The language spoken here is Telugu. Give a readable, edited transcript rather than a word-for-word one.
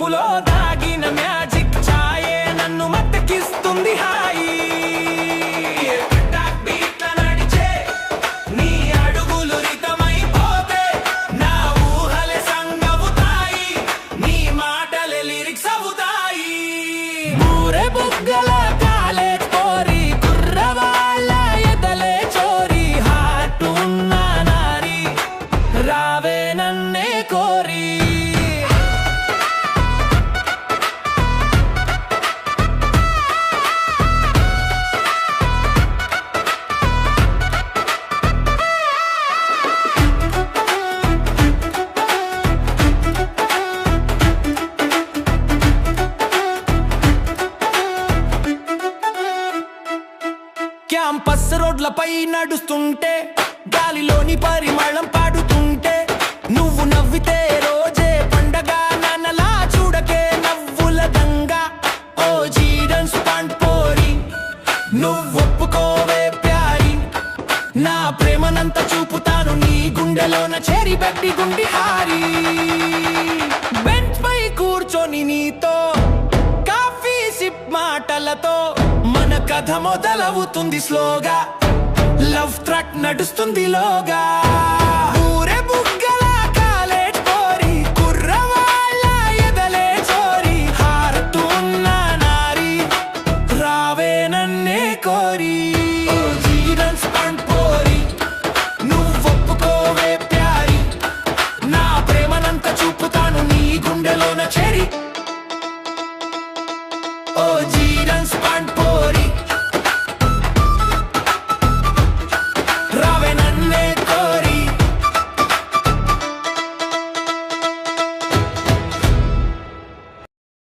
చూపులో దాగిన మ్యాజిక్ ఛాయే నన్ను మత్తెక్కిస్తుంది హాయి క్యాంపస్ రోడ్లపై నడుస్తుంటే గాలిలోని పరిమళం పాడుతుంటే నువ్వు నవ్వితే రోజే పండగ నన్నలా చూడకే నవ్వుల దంగా ఓ జీడన్స్ పండ్ పోరి నువ్వొప్పుకోవే ప్యారి నా ప్రేమనంత చూపుతాను నీ గుండెలోన చేరి బెట్టి గుండి హారి బెంచ్ పై కూర్చొని నీతో కాఫీ సిప్ మాటలతో మన కథ మొదలవుతుంది స్లోగా లవ్ ట్రాక్ నడుస్తుంది లోగా ఊరే బుగ్గల కాలేజ్ పోరి కుర్రవాళ్ళ ఎదలే చోరి హారతున్న నారి రావే నన్నే కోరి జీడన్స్ పండ్ పోరి నువ్వొప్పుకోవే ప్యారి నా ప్రేమనంత చూపుతాను నీ గుండెలోన చేరి